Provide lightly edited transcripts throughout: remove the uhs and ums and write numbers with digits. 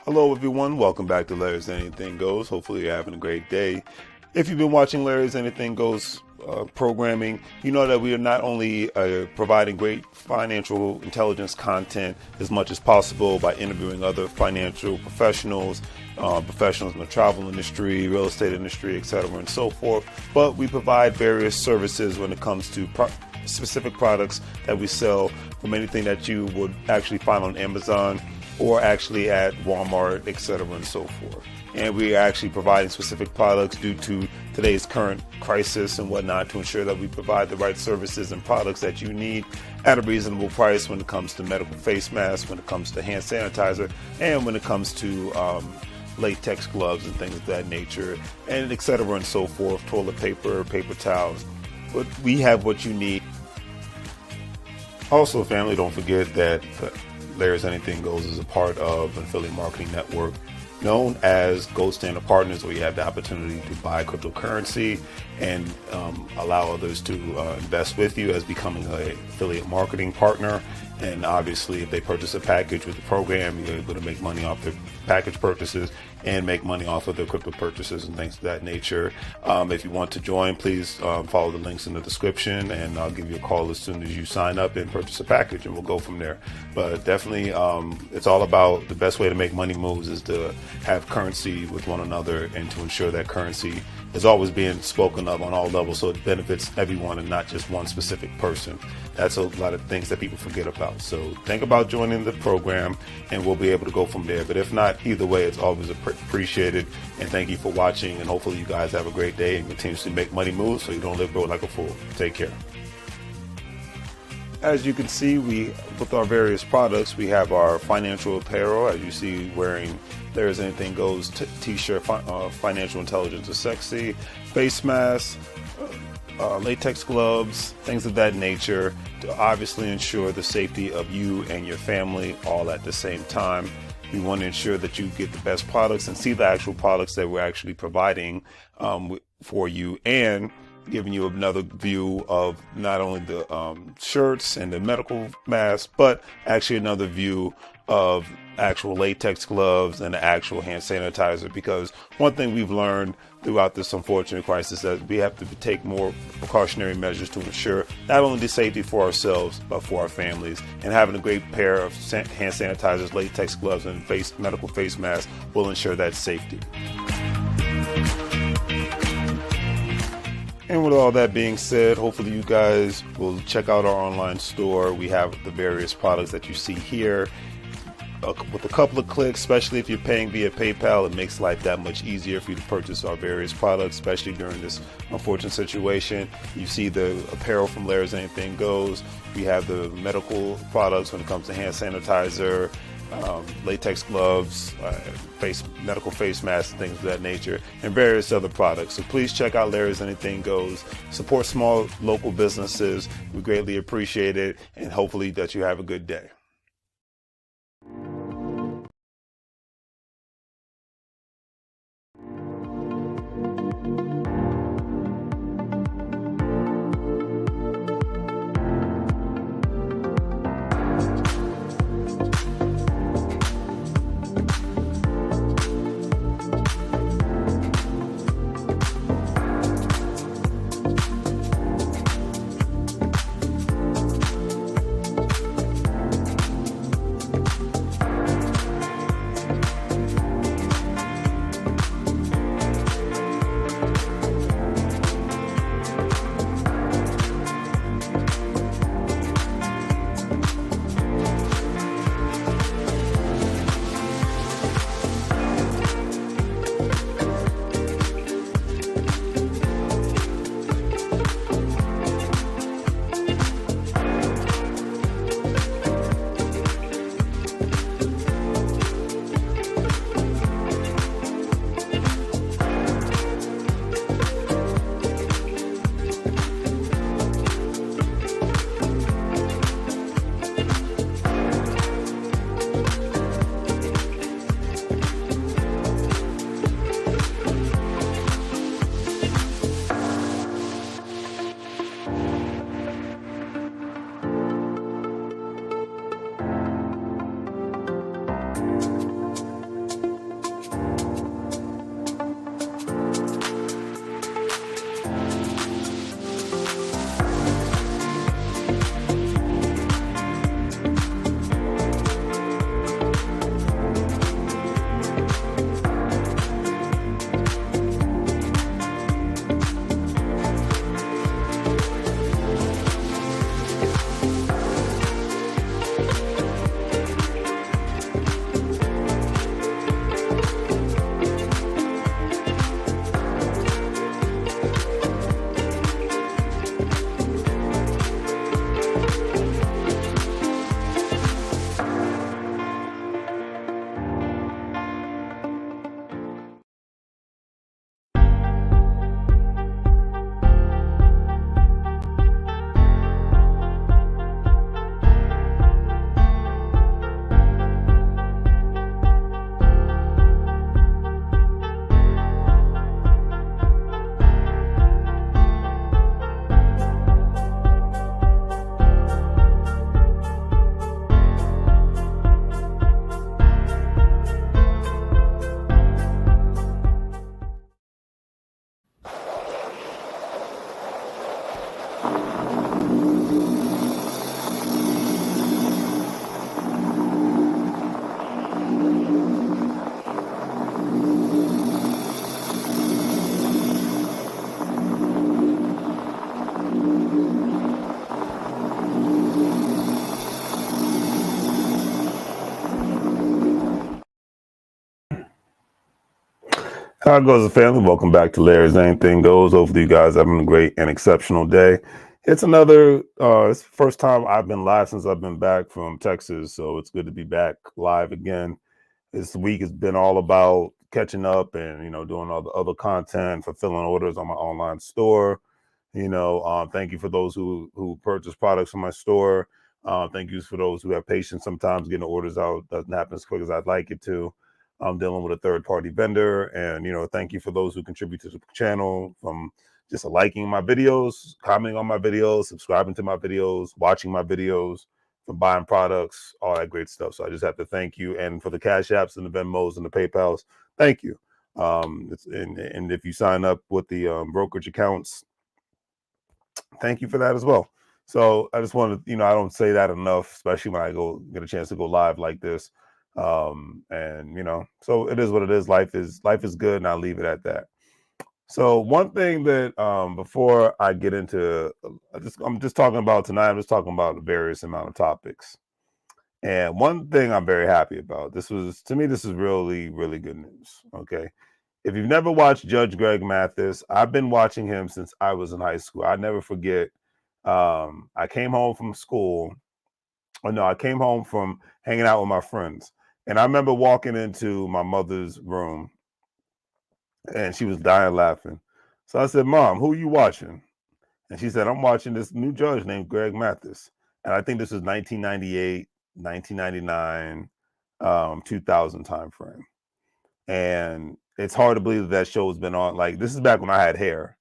Hello everyone, welcome back to Larry's Anything Goes. Hopefully you're having a great day. If you've been watching Larry's Anything Goes programming, you know that we are not only providing great financial intelligence content as much as possible by interviewing other financial professionals, professionals in the travel industry, real estate industry, etc. and so forth, but we provide various services when it comes to specific products that we sell, from anything that you would actually find on Amazon or actually at Walmart, etc. and so forth. And we are actually providing specific products due to today's current crisis and whatnot to ensure that we provide the right services and products that you need at a reasonable price when it comes to medical face masks, when it comes to hand sanitizer, and when it comes to latex gloves and things of that nature, and etc. and so forth, toilet paper, paper towels. But we have what you need. Also, family, don't forget that Larry's Anything Goes is a part of an affiliate marketing network known as Gold Standard Partners, where you have the opportunity to buy cryptocurrency and allow others to invest with you as becoming an affiliate marketing partner. And obviously, if they purchase a package with the program, you're able to make money off their package purchases and make money off of their crypto purchases and things of that nature. If you want to join, please follow the links in the description, and I'll give you a call as soon as you sign up and purchase a package, and we'll go from there. But definitely, it's all about the best way to make money moves is to have currency with one another and to ensure that currency is always being spoken of on all levels, so it benefits everyone and not just one specific person. That's a lot of things that people forget about. So think about joining the program, and we'll be able to go from there. But if not, either way, it's always appreciated. And thank you for watching. And hopefully you guys have a great day and continuously make money moves so you don't live broke like a fool. Take care. As you can see, with our various products, we have our financial apparel, as you see, wearing There's Anything Goes t-shirt, financial intelligence is sexy, face masks, latex gloves, things of that nature, to obviously ensure the safety of you and your family all at the same time. We want to ensure that you get the best products and see the actual products that we're actually providing for you, and giving you another view of not only the shirts and the medical masks, but actually another view of actual latex gloves and the actual hand sanitizer. Because one thing we've learned throughout this unfortunate crisis is that we have to take more precautionary measures to ensure not only the safety for ourselves, but for our families. And having a great pair of hand sanitizers, latex gloves, and medical face masks will ensure that safety. And with all that being said, hopefully you guys will check out our online store. We have the various products that you see here. With a couple of clicks, especially if you're paying via PayPal, it makes life that much easier for you to purchase our various products, especially during this unfortunate situation. You see the apparel from Larry's Anything Goes. We have the medical products when it comes to hand sanitizer, latex gloves, medical face masks, things of that nature, and various other products. So please check out Larry's Anything Goes. Support small local businesses. We greatly appreciate it, and hopefully that you have a good day. How it goes, family? Welcome back to Larry's Anything Goes. Hopefully, you guys are having a great and exceptional day. It's it's the first time I've been live since I've been back from Texas, so it's good to be back live again. This week has been all about catching up and doing all the other content, fulfilling orders on my online store. Thank you for those who purchase products from my store. Thank you for those who have patience. Sometimes getting orders out doesn't happen as quick as I'd like it to. I'm dealing with a third party vendor, and thank you for those who contribute to the channel from just liking my videos, commenting on my videos, subscribing to my videos, watching my videos, from buying products, all that great stuff. So I just have to thank you, and for the Cash Apps and the Venmos and the PayPals, thank you. And if you sign up with the brokerage accounts, thank you for that as well. So I just wanted, I don't say that enough, especially when I go get a chance to go live like this. And so it is what it is. Life is good, and I'll leave it at that. So one thing that before I get into, I'm just talking about tonight. I'm just talking about a various amount of topics. And one thing I'm very happy about. This is really, really good news. Okay. If you've never watched Judge Greg Mathis, I've been watching him since I was in high school. I never forget. I came home from school. Oh no, I came home from hanging out with my friends, and I remember walking into my mother's room, and she was dying laughing. So I said, "Mom, who are you watching?" And she said, "I'm watching this new judge named Greg Mathis." And I think this was 1998, 1999, 2000 time frame. And it's hard to believe that show has been on. Like, this is back when I had hair.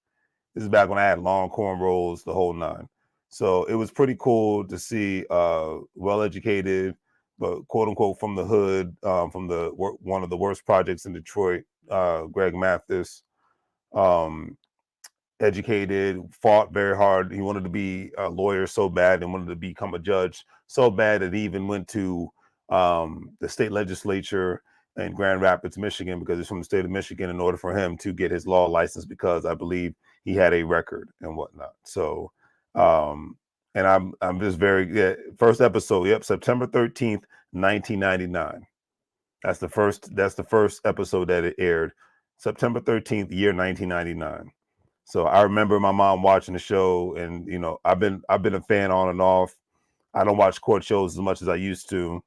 This is back when I had long cornrows, the whole nine. So it was pretty cool to see well-educated, but quote unquote from the hood, from the one of the worst projects in Detroit, Greg Mathis, um, educated, fought very hard. He wanted to be a lawyer so bad and wanted to become a judge so bad that he even went to the state legislature in Grand Rapids, Michigan, because he's from the state of Michigan, in order for him to get his law license, because I believe he had a record and whatnot. So, and I'm just very, yeah, first episode. Yep, September 13th, 1999. That's the first episode that it aired. September 13th, year 1999. So I remember my mom watching the show, and I've been a fan on and off. I don't watch court shows as much as I used to,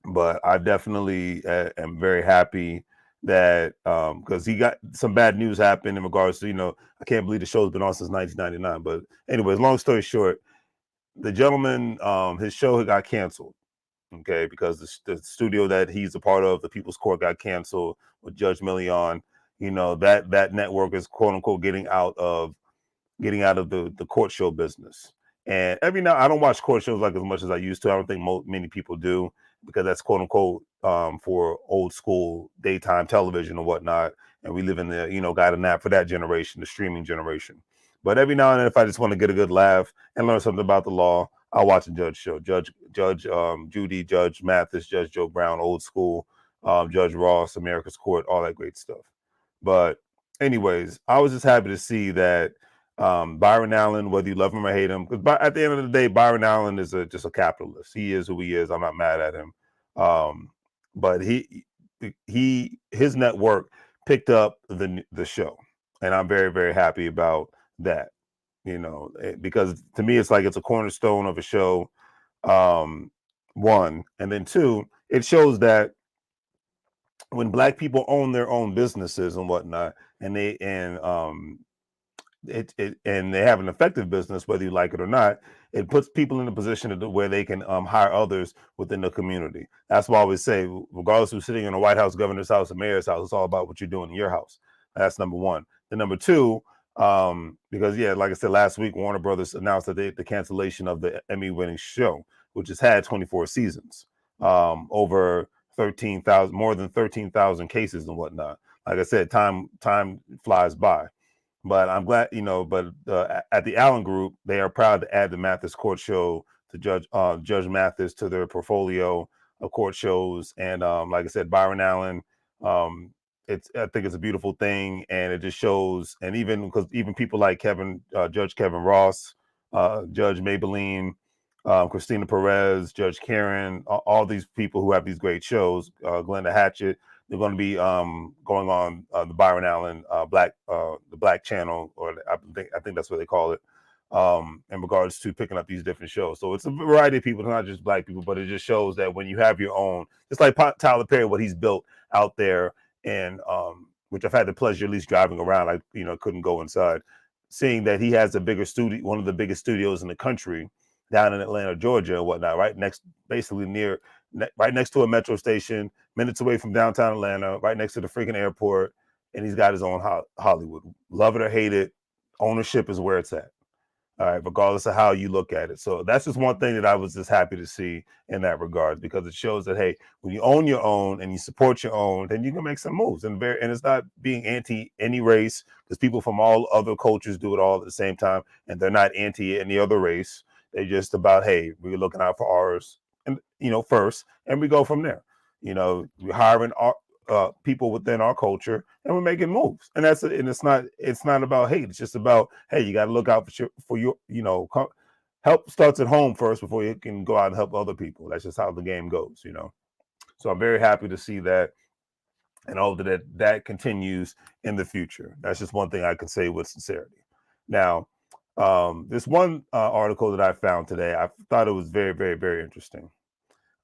but I definitely am very happy that because he got some bad news happen in regards to I can't believe the show's been on since 1999. But anyways, long story short, the gentleman, his show got canceled. Okay, because the studio that he's a part of, the People's Court, got canceled with Judge Million. That network is quote unquote getting out of the court show business. And every now, I don't watch court shows like as much as I used to. I don't think many people do, because that's quote unquote for old school daytime television or whatnot. And we live in the got a nap for that generation, the streaming generation. But every now and then, if I just want to get a good laugh and learn something about the law, I'll watch a judge show. Judge Judy, Judge Mathis, Judge Joe Brown, old school, Judge Ross, America's Court, all that great stuff. But anyways, I was just happy to see that Byron Allen, whether you love him or hate him, because at the end of the day, Byron Allen is just a capitalist. He is who he is. I'm not mad at him. But his network picked up the show, and I'm very, very happy about that. Because to me, it's like it's a cornerstone of a show. One, and then two, it shows that when Black people own their own businesses and whatnot, and and they have an effective business, whether you like it or not, it puts people in a position where they can hire others within the community. That's why I always say, regardless of who's sitting in the White House, governor's house, or mayor's house, it's all about what you're doing in your house. That's number one. Then number two, because yeah, like I said last week, Warner Brothers announced that the cancellation of the Emmy-winning show, which has had 24 seasons, over 13,000, more than 13,000 cases and whatnot. Like I said, time flies by. But I'm glad, but at the Allen Group, they are proud to add the Mathis Court Show to Judge Mathis to their portfolio of court shows. And like I said, Byron Allen, I think it's a beautiful thing, and it just shows. And even because even people like Judge Kevin Ross, Judge Maybelline, Christina Perez, Judge Karen, all these people who have these great shows, Glenda Hatchett, They're going to be going on the Byron Allen the Black Channel, or I think that's what they call it, in regards to picking up these different shows. So it's a variety of people. It's not just Black people, but it just shows that when you have your own, just like Tyler Perry, what he's built out there, and which I've had the pleasure at least driving around. I couldn't go inside, seeing that he has a bigger studio, one of the biggest studios in the country, down in Atlanta, Georgia, and whatnot, right next, basically right next to a metro station, minutes away from downtown Atlanta, right next to the freaking airport, and he's got his own Hollywood. Love it or hate it, ownership is where it's at. All right, regardless of how you look at it. So that's just one thing that I was just happy to see in that regard, because it shows that, hey, when you own your own and you support your own, then you can make some moves. And it's not being anti any race, because people from all other cultures do it all at the same time, and they're not anti any other race. They're just about, hey, we're looking out for ours, and first, and we go from there. We're hiring people within our culture, and we're making moves. And it's not about hate. It's just about, hey, you got to look out for your help starts at home first before you can go out and help other people. That's just how the game goes. So I'm very happy to see that, and hope that continues in the future. That's just one thing I can say with sincerity. Now, this one article that I found today, I thought it was very, very, very interesting.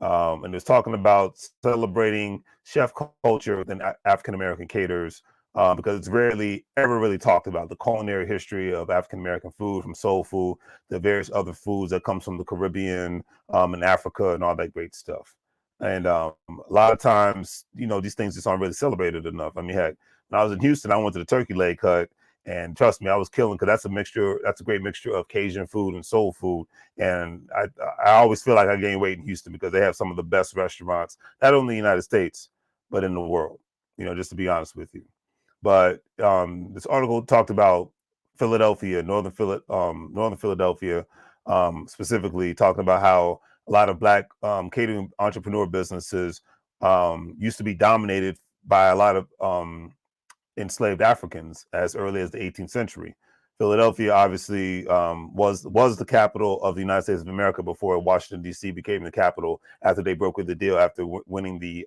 And it was talking about celebrating chef culture within African American caterers, because it's rarely ever really talked about, the culinary history of African American food, from soul food to various other foods that comes from the Caribbean, and Africa, and all that great stuff. And a lot of times, these things just aren't really celebrated enough. I mean, heck, when I was in Houston, I went to the turkey leg hut, and trust me, I was killing, because that's a great mixture of Cajun food and soul food. And I always feel like I gain weight in Houston, because they have some of the best restaurants, not only in the United States, but in the world, just to be honest with you. But this article talked about Philadelphia, Northern Philadelphia, specifically, talking about how a lot of Black catering entrepreneur businesses used to be dominated by a lot of enslaved Africans as early as the 18th century. Philadelphia obviously was the capital of the United States of America before Washington, D.C. became the capital after they brokered the deal after winning the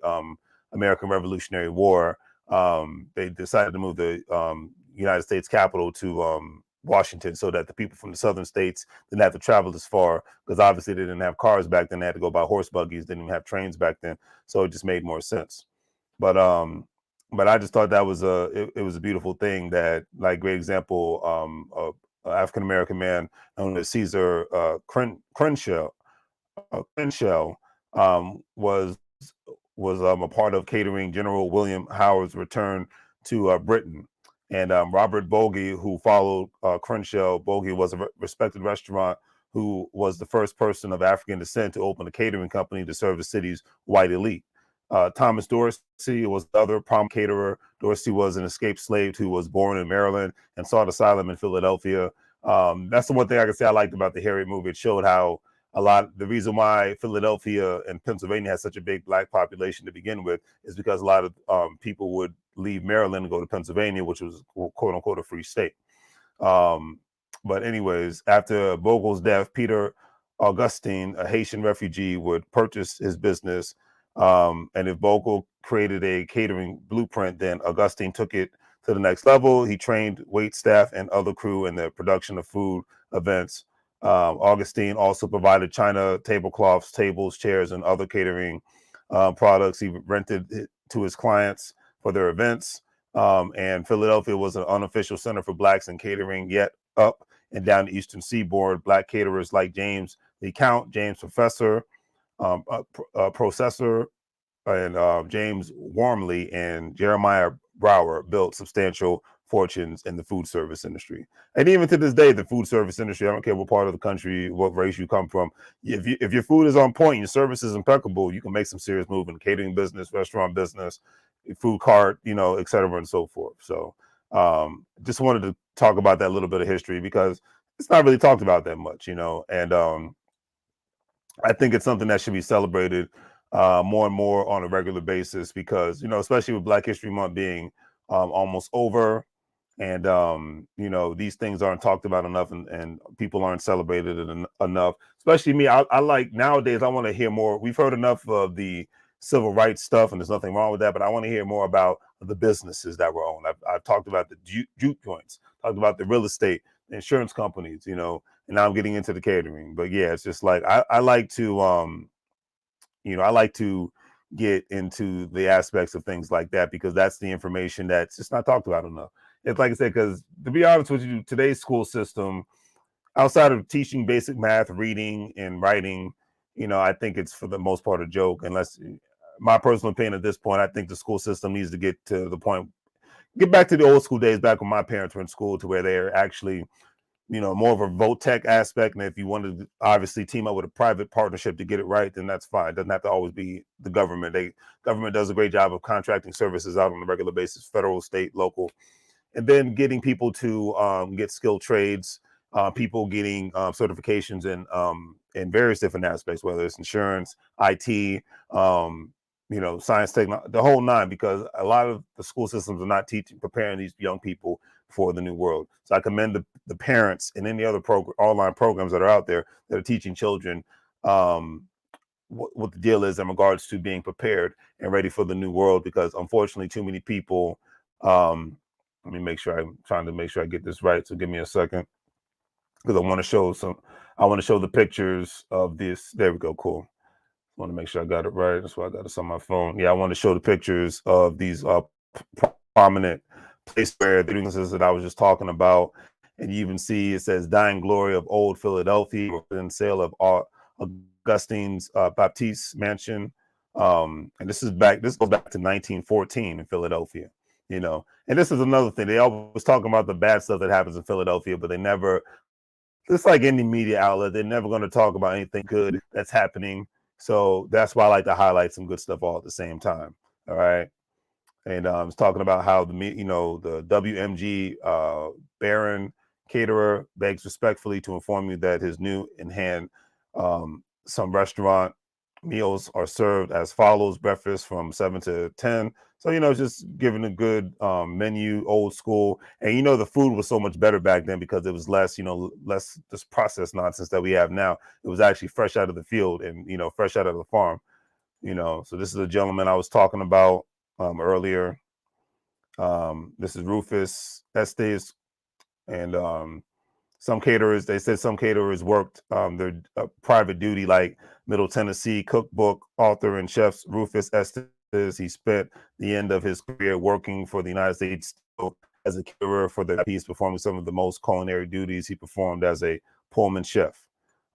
American Revolutionary War. They decided to move the United States capital to Washington, so that the people from the southern states didn't have to travel as far, because obviously they didn't have cars back then. They had to go by horse buggies. They didn't even have trains back then. So it just made more sense. But I just thought that was it was a beautiful thing, that, like, great example, of an African American man known as Caesar Crenshaw. Crenshaw was a part of catering General William Howard's return to Britain. And Robert Bogie, who followed Crenshaw. Bogie was a respected restaurant who was the first person of African descent to open a catering company to serve the city's white elite. Thomas Dorsey was the other prominent caterer. Dorsey was an escaped slave who was born in Maryland and sought asylum in Philadelphia. That's the one thing I can say I liked about the Harriet movie. It showed how the reason why Philadelphia and Pennsylvania has such a big Black population to begin with is because a lot of people would leave Maryland and go to Pennsylvania, which was, quote unquote, a free state. But anyways, after Bogle's death, Peter Augustine, a Haitian refugee, would purchase his business. And if Bogle created a catering blueprint, then Augustine took it to the next level. He trained wait staff and other crew in the production of food events. Augustine also provided china, tablecloths, tables, chairs, and other catering products. He rented it to his clients for their events. And Philadelphia was an unofficial center for Blacks in catering, yet up and down the Eastern Seaboard, Black caterers like James the Count, James Professor, Processor, and James Wormley and Jeremiah Brower built substantial fortunes in the food service industry. And even to this day, the food service industry, I don't care what part of the country, what race you come from, if your food is on point, your service is impeccable, you can make some serious move in the catering business, restaurant business, food cart, et cetera, and so forth. So just wanted to talk about that little bit of history, because it's not really talked about that much, and I think it's something that should be celebrated more and more on a regular basis, because, especially with Black History Month being almost over, and, these things aren't talked about enough, and people aren't celebrated enough, especially me. I like, nowadays, I want to hear more. We've heard enough of the civil rights stuff, and there's nothing wrong with that. But I want to hear more about the businesses that were owned. I've talked about the juke joints, talked about the real estate, the insurance companies, and now I'm getting into the catering. But yeah, it's just like I like to, I like to get into the aspects of things like that because that's the information that's just not talked about enough. It's like I said, because to be honest with you, today's school system, outside of teaching basic math, reading, and writing, I think it's for the most part a joke. Unless, my personal opinion at this point, I think the school system needs to get back to the old school days, back when my parents were in school, to where they're actually, more of a vote tech aspect. And if you wanted to obviously team up with a private partnership to get it right, then that's fine. It doesn't have to always be the government. Government does a great job of contracting services out on a regular basis, federal, state, local, and then getting people to get skilled trades, people getting certifications in various different aspects, whether it's insurance, IT, science, technology, the whole nine, because a lot of the school systems are not preparing these young people for the new world. So I commend the parents and any other online programs that are out there that are teaching children what the deal is in regards to being prepared and ready for the new world, because unfortunately too many people, let me make sure, I'm trying to make sure I get this right. So give me a second, because I want to show the pictures of this. There we go. Cool. I want to make sure I got it right. That's why I got this on my phone. Yeah, I want to show the pictures of these prominent places where the businesses that I was just talking about. And you even see it says Dying Glory of Old Philadelphia, and sale of Augustine's Baptiste Mansion. And this goes back to 1914 in Philadelphia, And this is another thing. They always talk about the bad stuff that happens in Philadelphia, but they never, it's like any media outlet, they're never going to talk about anything good that's happening. So that's why I like to highlight some good stuff all at the same time. All right. And I was talking about how the WMG Baron caterer begs respectfully to inform you that his new in hand some restaurant meals are served as follows: breakfast from 7 to 10. So, just giving a good menu, old school. And, the food was so much better back then because it was less, less this processed nonsense that we have now. It was actually fresh out of the field and, fresh out of the farm, So this is a gentleman I was talking about earlier. This is Rufus Estes. And they said some caterers worked their private duty, like Middle Tennessee cookbook author and chef Rufus Estes. He spent the end of his career working for the United States as a caterer for the piece, performing some of the most culinary duties he performed as a Pullman chef.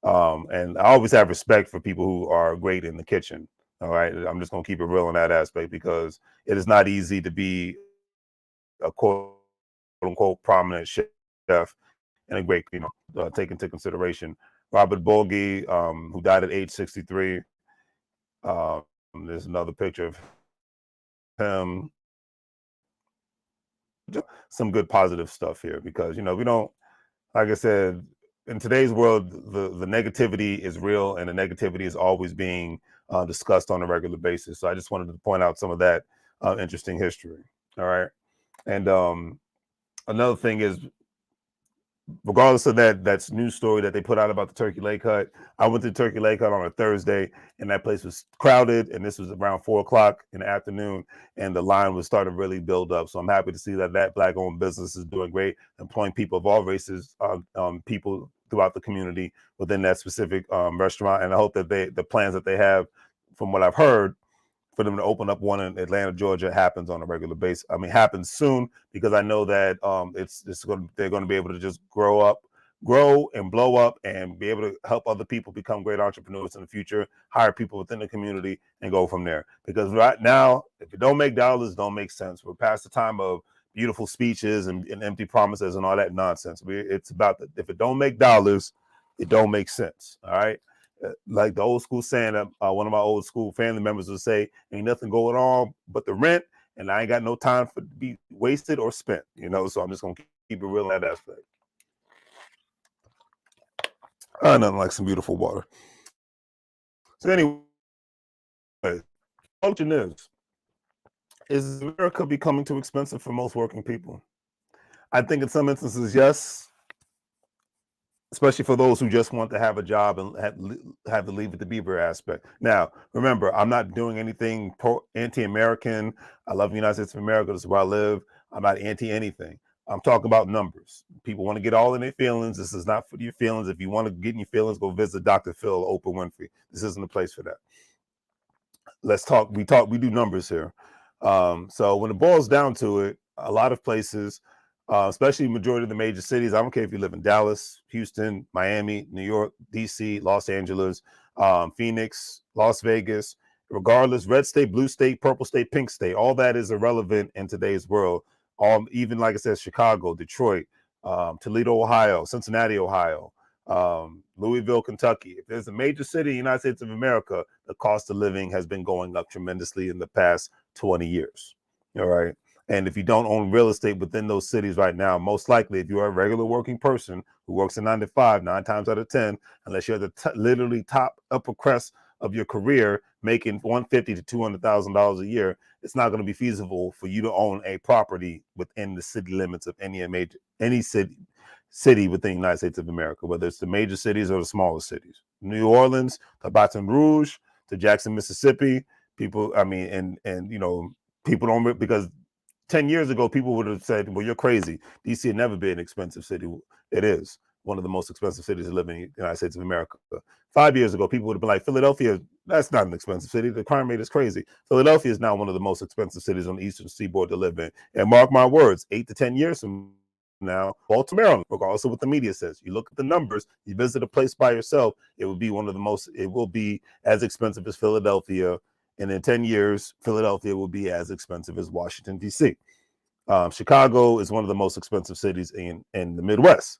And I always have respect for people who are great in the kitchen. All right. I'm just going to keep it real in that aspect, because it is not easy to be a quote unquote prominent chef and a great, take into consideration. Robert Bogie, who died at age 63. There's another picture of him. Just some good positive stuff here, because, we don't, like I said, in today's world, the negativity is real, and the negativity is always being discussed on a regular basis. So I just wanted to point out some of that interesting history. All right. And another thing is, regardless of that's news story that they put out about the Turkey Lake Hut, I went to Turkey Lake Hut on a Thursday, and that place was crowded, and this was around 4:00 in the afternoon, and the line was starting to really build up. So I'm happy to see that Black-owned business is doing great, employing people of all races, people throughout the community within that specific restaurant. And I hope that the plans that they have, from what I've heard, for them to open up one in Atlanta, Georgia, happens on a regular basis. I mean, happens soon, because I know that they're going to be able to just grow and blow up, and be able to help other people become great entrepreneurs in the future, hire people within the community, and go from there. Because right now, if it don't make dollars, it don't make sense. We're past the time of beautiful speeches and empty promises and all that nonsense. It's about if it don't make dollars, it don't make sense. All right. Like the old school saying that one of my old school family members would say, ain't nothing going on but the rent, and I ain't got no time for to be wasted or spent, so I'm just going to keep it real in that aspect. Nothing like some beautiful water. So anyway, the question is America becoming too expensive for most working people? I think in some instances, yes. especially for those who just want to have a job and have the Leave It to Beaver aspect. Now, remember, I'm not doing anything anti-American. I love the United States of America. This is where I live. I'm not anti-anything. I'm talking about numbers. People want to get all in their feelings. This is not for your feelings. If you want to get in your feelings, go visit Dr. Phil or Oprah Winfrey. This isn't the place for that. Let's talk. We do numbers here. So when it boils down to it, a lot of places, especially majority of the major cities, I don't care if you live in Dallas, Houston, Miami, New York, DC, Los Angeles, Phoenix, Las Vegas, regardless, red state, blue state, purple state, pink state, all that is irrelevant in today's world. Even like I said, Chicago, Detroit, Toledo, Ohio, Cincinnati, Ohio, Louisville, Kentucky. If there's a major city in the United States of America, the cost of living has been going up tremendously in the past 20 years. All right. And if you don't own real estate within those cities right now, most likely, if you're a regular working person who works a 9 to 5, 9 times out of 10, unless you're the literally top upper crest of your career, making $150,000 to $200,000 a year, it's not going to be feasible for you to own a property within the city limits of any city within the United States of America, whether it's the major cities or the smaller cities. New Orleans to Baton Rouge to Jackson, Mississippi. People, I mean, and you know, people don't, because 10 years ago, people would have said, well, you're crazy. DC had never been an expensive city. It is one of the most expensive cities to live in the United States of America. 5 years ago, people would have been like, Philadelphia, that's not an expensive city. The crime rate is crazy. Philadelphia is now one of the most expensive cities on the Eastern Seaboard to live in. And mark my words, 8 to 10 years from now, Baltimore, Maryland, regardless of what the media says, you look at the numbers, you visit a place by yourself, it will be as expensive as Philadelphia. And in 10 years, Philadelphia will be as expensive as Washington, D.C. Chicago is one of the most expensive cities in the Midwest.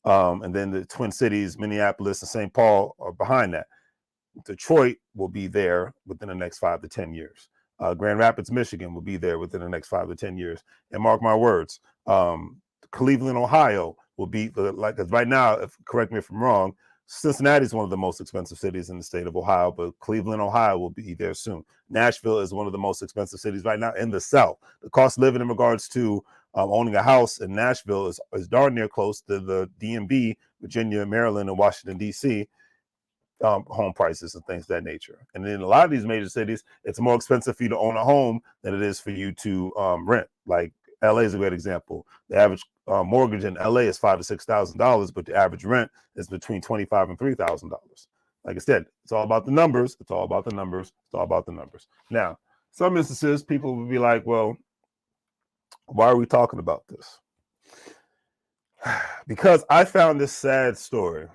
And then the Twin Cities, Minneapolis, and St. Paul are behind that. Detroit will be there within the next 5 to 10 years. Grand Rapids, Michigan will be there within the next 5 to 10 years. And mark my words, Cleveland, Ohio will be, like, right now, correct me if I'm wrong, Cincinnati is one of the most expensive cities in the state of Ohio, but Cleveland, Ohio will be there soon. Nashville is one of the most expensive cities right now in the South. The cost of living in regards to owning a house in Nashville is darn near close to the DMV, Virginia, Maryland, and Washington, D.C. Home prices and things of that nature. And in a lot of these major cities, it's more expensive for you to own a home than it is for you to rent. Like LA is a great example. The average mortgage in LA is $5,000 to $6,000, but the average rent is between $2,500 and $3,000. Like I said, it's all about the numbers. It's all about the numbers. It's all about the numbers. Now, some instances, people will be like, well, why are we talking about this? Because I found this sad story.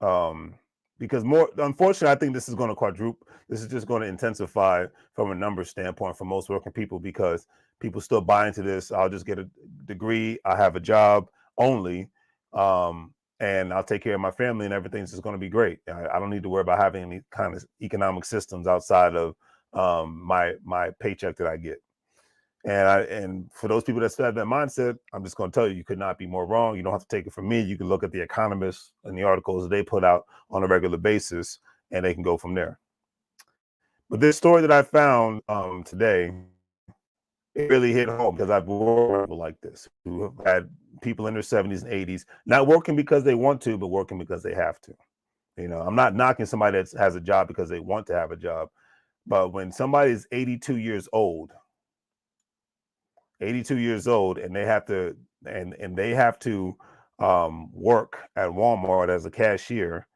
Because unfortunately, I think this is going to quadruple. This is just going to intensify from a numbers standpoint for most working people, because people still buy into this. I'll just get a degree. I have a job only, and I'll take care of my family, and everything's just going to be great. I don't need to worry about having any kind of economic systems outside of my paycheck that I get. And for those people that still have that mindset, I'm just going to tell you, you could not be more wrong. You don't have to take it from me. You can look at the economists and the articles that they put out on a regular basis, and they can go from there. But this story that I found today, it really hit home, because I've worked with people like this who have had people in their 70s and 80s not working because they want to, but working because they have to. You know, I'm not knocking somebody that has a job because they want to have a job, but when somebody is 82 years old, and they have to work at Walmart as a cashier,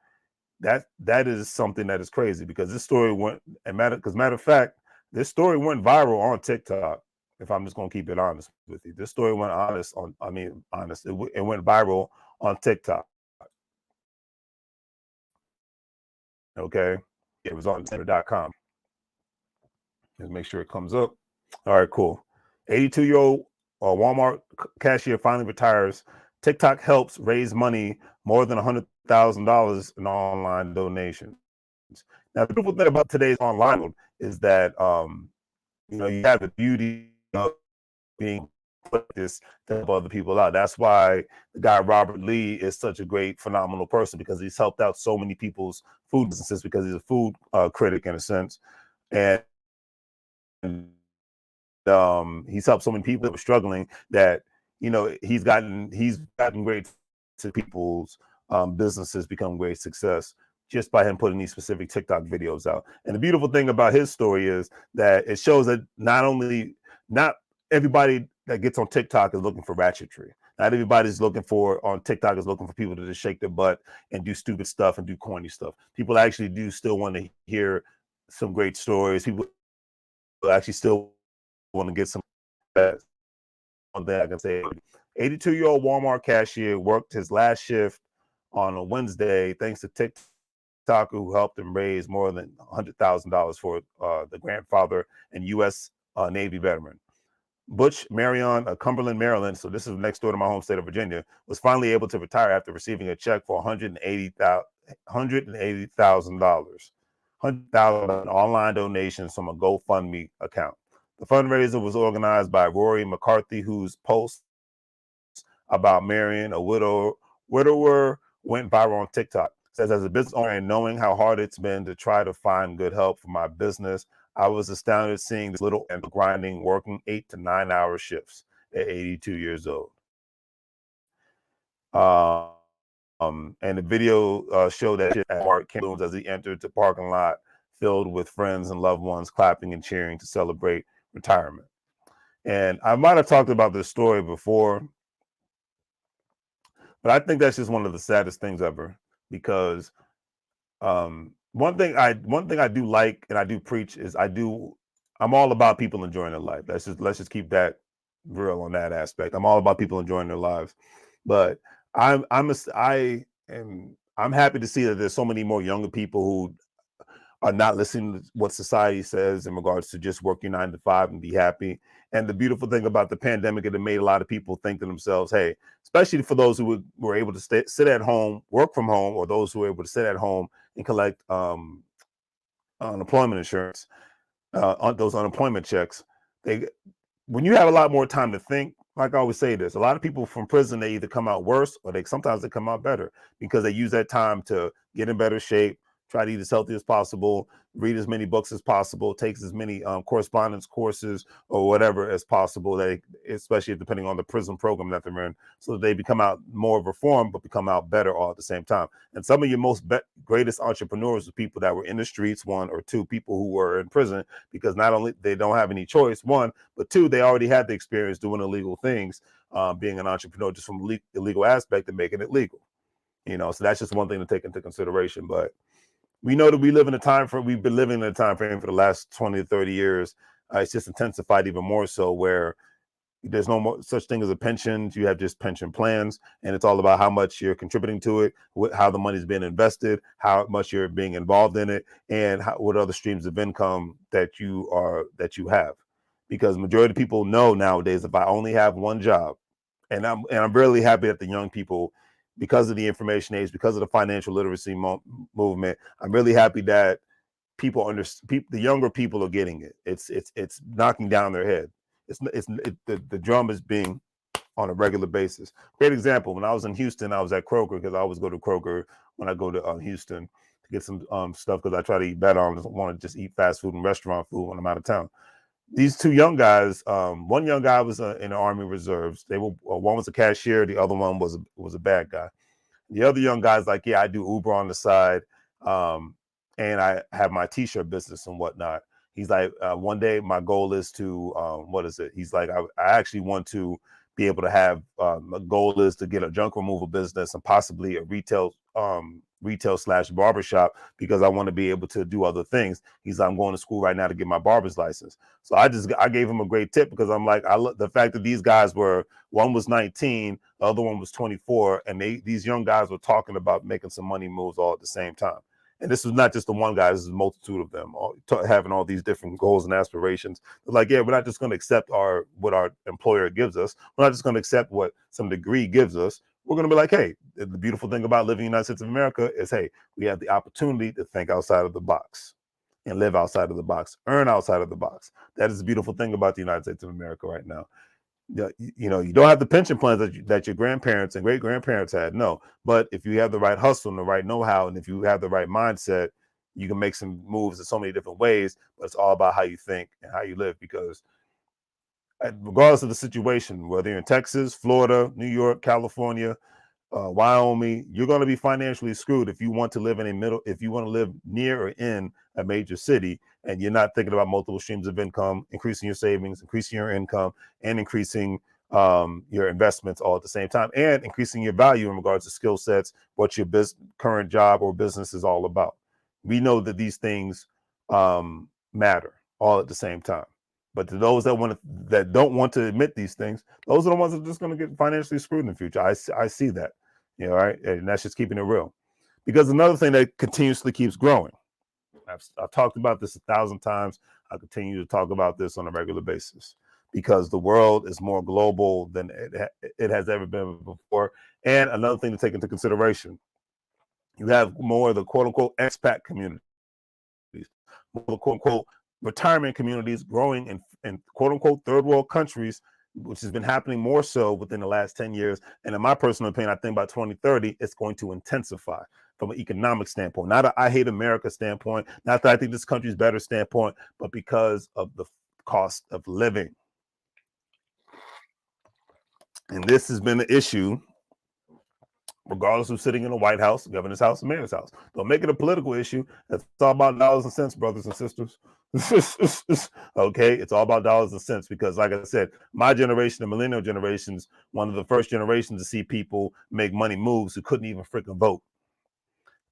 that is something that is crazy, because this story went, matter of fact, this story went viral on TikTok. If I'm just going to keep it honest with you, this story went honest. It went viral on TikTok. Okay, it was on Twitter.com. Let's make sure it comes up. All right, cool. 82-year-old Walmart cashier finally retires. TikTok helps raise money more than $100,000 in online donations. Now, the beautiful thing about today's online world is that you have the beauty of being put this to help other people out. That's why the guy Robert Lee is such a great, phenomenal person, because he's helped out so many people's food businesses, because he's a food critic in a sense, and he's helped so many people that were struggling, that he's gotten great to people's businesses become great success just by him putting these specific TikTok videos out. And the beautiful thing about his story is that it shows that not everybody that gets on TikTok is looking for ratchetry. Not everybody's looking for on TikTok is looking for people to just shake their butt and do stupid stuff and do corny stuff. People actually do still want to hear some great stories. People actually still want to get some. One thing I can say, 82-year-old Walmart cashier worked his last shift on a Wednesday thanks to TikTok, who helped him raise more than $100,000 for the grandfather and U.S. Navy veteran. Butch Marion of Cumberland, Maryland, so this is next door to my home state of Virginia, was finally able to retire after receiving a check for $180,000, $100,000 online donations from a GoFundMe account. The fundraiser was organized by Rory McCarthy, whose post about Marion, a widower, went viral on TikTok. Says, as a business owner and knowing how hard it's been to try to find good help for my business, I was astounded seeing this little and grinding, working 8 to 9 hour shifts at 82 years old. And the video showed that at Mark Kills as he entered the parking lot filled with friends and loved ones clapping and cheering to celebrate retirement. And I might have talked about this story before, but I think that's just one of the saddest things ever, because one thing I do like and I do preach is I'm all about people enjoying their life. Let's just keep that real on that aspect. I'm all about people enjoying their lives, but I'm happy to see that there's so many more younger people who are not listening to what society says in regards to just work your 9 to 5 and be happy. And the beautiful thing about the pandemic, it made a lot of people think to themselves, hey, especially for those who were able to sit at home, work from home, or those who were able to sit at home and collect unemployment insurance, on those unemployment checks. When you have a lot more time to think, like I always say this, a lot of people from prison, they either come out worse or sometimes they come out better because they use that time to get in better shape, try to eat as healthy as possible, read as many books as possible, takes as many correspondence courses or whatever as possible, especially depending on the prison program that they're in, so that they become out more reformed but become out better all at the same time. And some of your greatest entrepreneurs are people that were in the streets, one, or two, people who were in prison, because not only they don't have any choice, one, but two, they already had the experience doing illegal things, being an entrepreneur just from illegal aspect and making it legal. So that's just one thing to take into consideration. But we know that we've been living in a time frame for the last 20 to 30 years. It's just intensified even more so, where there's no more such thing as a pension. You have just pension plans, and it's all about how much you're contributing to it, how the money's being invested, how much you're being involved in it, and what other streams of income that you have. Because majority of people know nowadays, if I only have one job, and I'm really happy that the young people, because of the information age, because of the financial literacy movement, I'm really happy that the younger people are getting it. It's knocking down their head. The drum is being on a regular basis. Great example. When I was in Houston, I was at Kroger, because I always go to Kroger when I go to Houston to get some stuff, because I try to eat better. I don't want to just eat fast food and restaurant food when I'm out of town. These two young guys, one young guy was in the Army Reserves. One was a cashier, the other one was a bad guy. The other young guy's like, yeah, I do Uber on the side, and I have my t-shirt business and whatnot. He's like, one day my goal is to, He's like, I actually want to be able to have, a goal is to get a junk removal business and possibly a retail / barbershop, because I want to be able to do other things. He's like, I'm going to school right now to get my barber's license. So I gave him a great tip, because I'm like, the fact that these guys one was 19, the other one was 24, and these young guys were talking about making some money moves all at the same time. And this was not just the one guy, this is a multitude of them, having all these different goals and aspirations. They're like, yeah, we're not just going to accept what our employer gives us. We're not just going to accept what some degree gives us. We're going to be like, hey, the beautiful thing about living in the United States of America is, hey, we have the opportunity to think outside of the box and live outside of the box, earn outside of the box. That is the beautiful thing about the United States of America right now. You don't have the pension plans that your grandparents and great grandparents had. No, but if you have the right hustle and the right know-how, and if you have the right mindset, you can make some moves in so many different ways. But it's all about how you think and how you live, because regardless of the situation, whether you're in Texas, Florida, New York, California, Wyoming, you're going to be financially screwed if you want to live in a middle, if you want to live near or in a major city, and you're not thinking about multiple streams of income, increasing your savings, increasing your income, and increasing your investments all at the same time, and increasing your value in regards to skill sets, what your current job or business is all about. We know that these things matter all at the same time. But to those that don't want to admit these things, those are the ones that are just going to get financially screwed in the future. I see that, right, and that's just keeping it real. Because another thing that continuously keeps growing, I've talked about this 1,000 times. I continue to talk about this on a regular basis because the world is more global than it has ever been before. And another thing to take into consideration, you have more of the quote unquote expat communities, more of the quote unquote retirement communities growing in quote unquote third world countries, which has been happening more so within the last 10 years. And in my personal opinion, I think by 2030, it's going to intensify from an economic standpoint, not a I hate America standpoint, not that I think this country is better standpoint, but because of the cost of living. And this has been the issue regardless of sitting in the White House, governor's house, and mayor's house. Don't make it a political issue. It's all about dollars and cents, brothers and sisters. Okay, it's all about dollars and cents because, like I said, my generation, the millennial generations, one of the first generations to see people make money moves who couldn't even freaking vote,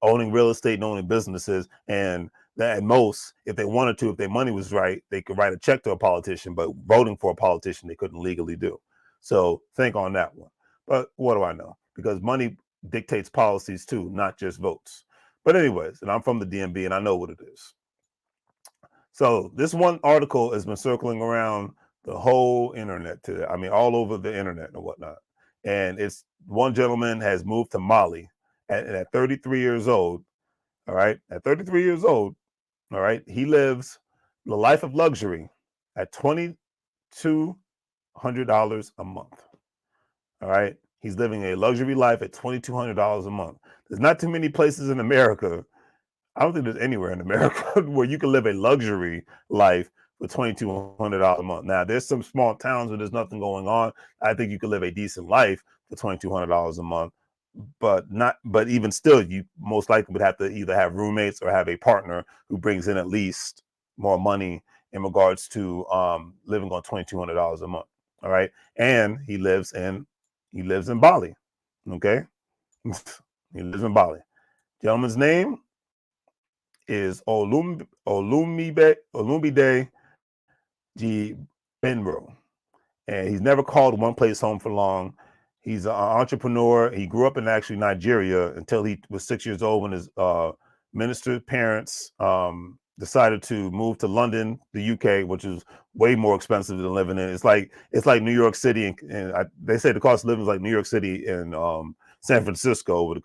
owning real estate and owning businesses, and that at most, if they wanted to, if their money was right, they could write a check to a politician, but voting for a politician they couldn't legally do. So think on that one. But what do I know? Because money dictates policies too, not just votes. But anyways, and I'm from the DMV and I know what it is. So this one article has been circling around the whole internet today. I mean, all over the internet and whatnot. And it's one gentleman has moved to Mali at 33 years old. All right. At 33 years old. All right. He lives the life of luxury at $2,200 a month. All right. He's living a luxury life at $2,200 a month. There's not too many places in America. I don't think there's anywhere in America where you can live a luxury life for $2,200 a month. Now, there's some small towns where there's nothing going on. I think you could live a decent life for $2,200 a month, but even still, you most likely would have to either have roommates or have a partner who brings in at least more money in regards to living on $2,200 a month. All right, and he lives in Bali. Okay, he lives in Bali. Gentleman's name is Olumide G. Benro. And he's never called one place home for long. He's an entrepreneur. He grew up in actually Nigeria until he was 6 years old when his minister's parents decided to move to London, the UK, which is way more expensive than living in. It's like New York City, and they say the cost of living is like New York City and San Francisco.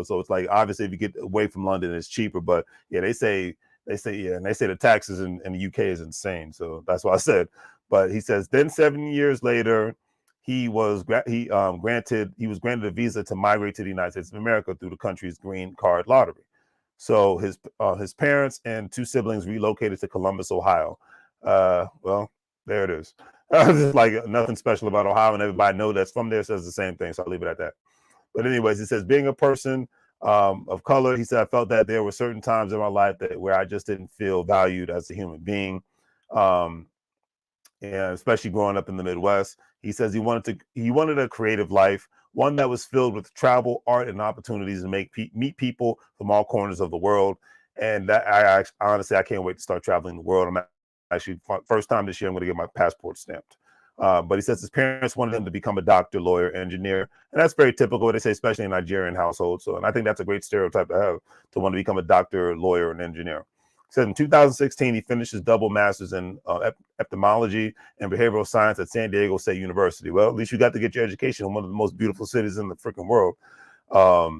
So it's like obviously if you get away from London, it's cheaper. But yeah, they say yeah, and they say the taxes in the UK is insane. So that's why I said. But he says then 7 years later, he was granted a visa to migrate to the United States of America through the country's green card lottery. So his parents and two siblings relocated to Columbus, Ohio. Well, there it is. Just like nothing special about Ohio, and everybody know that's from there says the same thing. So I'll leave it at that. But anyways, he says being a person of color, he said I felt that there were certain times in my life where I just didn't feel valued as a human being. And especially growing up in the Midwest, he says he wanted a creative life, one that was filled with travel, art, and opportunities to meet people from all corners of the world. And that honestly, I can't wait to start traveling the world. I'm actually first time this year, I'm going to get my passport stamped. But he says his parents wanted him to become a doctor, lawyer, engineer, and that's very typical. What they say, especially in Nigerian households. So, and I think that's a great stereotype to have, to want to become a doctor, lawyer, and engineer. Said in 2016, he finished his double master's in epidemiology and behavioral science at San Diego State University. Well, at least you got to get your education in one of the most beautiful cities in the freaking world.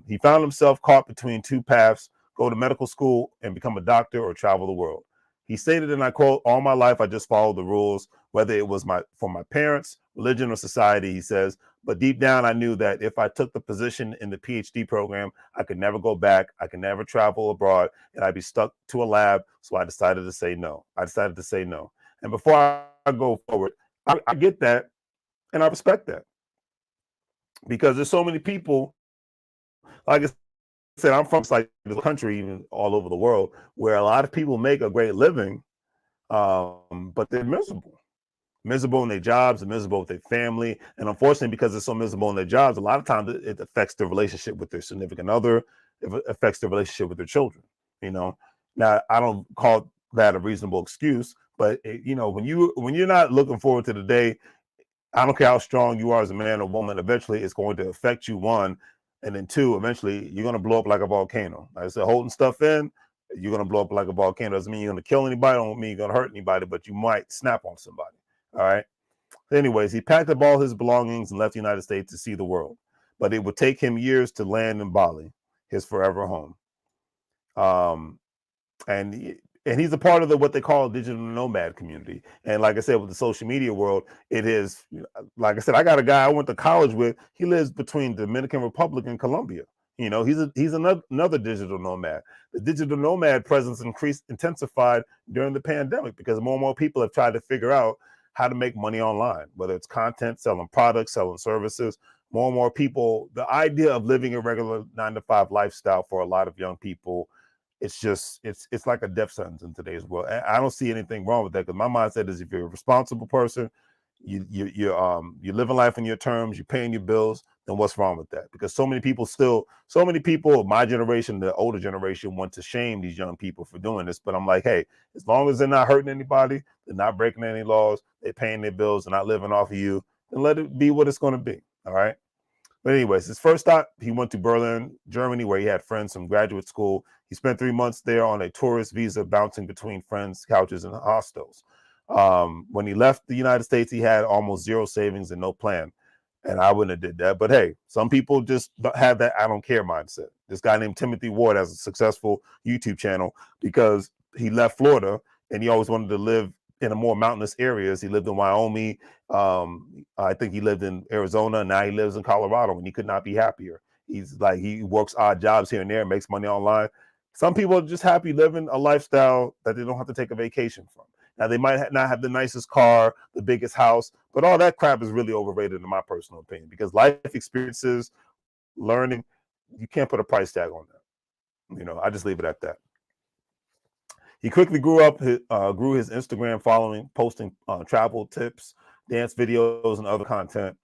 He found himself caught between two paths: go to medical school and become a doctor, or travel the world. He stated, and I quote, "All my life, I just followed the rules, whether it was for my parents, religion, or society," he says. "But deep down, I knew that if I took the position in the PhD program, I could never go back. I could never travel abroad, and I'd be stuck to a lab. So I decided to say no. And before I go forward, I get that, and I respect that, because there's so many people like I said, I'm from like the country, even all over the world, where a lot of people make a great living, but they're miserable in their jobs and miserable with their family. And unfortunately, because they're so miserable in their jobs, a lot of times it affects their relationship with their significant other. It affects their relationship with their children. You know, now I don't call that a reasonable excuse, but when you're not looking forward to the day, I don't care how strong you are as a man or woman, eventually it's going to affect you, one, and then two, eventually you're going to blow up like a volcano. Like I said, holding stuff in, you're going to blow up like a volcano. Doesn't mean you're going to kill anybody, don't mean you're going to hurt anybody, but you might snap on somebody. All right. Anyways, he packed up all his belongings and left the United States to see the world, but it would take him years to land in Bali, his forever home. Um, and and he's a part of the what they call digital nomad community. And like I said, with the social media world, it is, like I said, I got a guy I went to college with. He lives between Dominican Republic and Colombia. He's another digital nomad. The digital nomad presence intensified during the pandemic because more and more people have tried to figure out how to make money online, whether it's content, selling products, selling services. More and more people, the idea of living a regular 9 to 5 lifestyle for a lot of young people, it's like a death sentence in today's world. I don't see anything wrong with that, because my mindset is, if you're a responsible person, you're living life on your terms, you're paying your bills, then what's wrong with that? Because so many people of my generation, the older generation, want to shame these young people for doing this. But I'm like, hey, as long as they're not hurting anybody, they're not breaking any laws, they're paying their bills, they're not living off of you, then let it be what it's going to be. All right. But anyways, his first stop, he went to Berlin, Germany, where he had friends from graduate school. He spent 3 months there on a tourist visa, bouncing between friends' couches and hostels. When he left the United States, he had almost zero savings and no plan. And I wouldn't have did that. But hey, some people just have that I don't care mindset. This guy named Timothy Ward has a successful YouTube channel because he left Florida and he always wanted to live in a more mountainous areas. He lived in Wyoming. I think he lived in Arizona. Now he lives in Colorado, and he could not be happier. He's like, he works odd jobs here and there, makes money online. Some people are just happy living a lifestyle that they don't have to take a vacation from. Now, they might not have the nicest car, the biggest house, but all that crap is really overrated in my personal opinion, because life experiences, learning, you can't put a price tag on that. I just leave it at that. He quickly grew his Instagram following, posting travel tips, dance videos, and other content.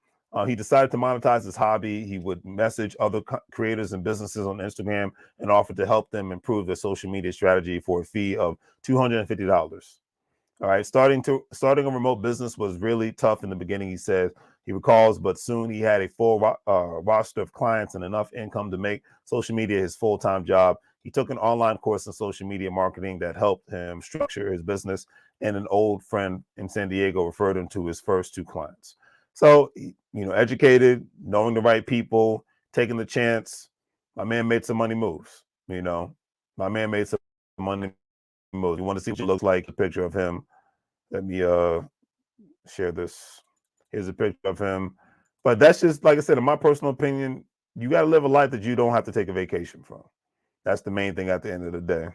He decided to monetize his hobby. He would message other creators and businesses on Instagram and offer to help them improve their social media strategy for a fee of $250. All right, starting a remote business was really tough in the beginning, he said. He recalls, but soon he had a full roster of clients and enough income to make social media his full-time job. He took an online course in social media marketing that helped him structure his business, and an old friend in San Diego referred him to his first 2 clients. So, educated, knowing the right people, taking the chance. My man made some money moves. My man made some money moves. You want to see what it looks like? A picture of him. Let me share this. Here's a picture of him. But that's just, like I said, in my personal opinion, you got to live a life that you don't have to take a vacation from. That's the main thing at the end of the day.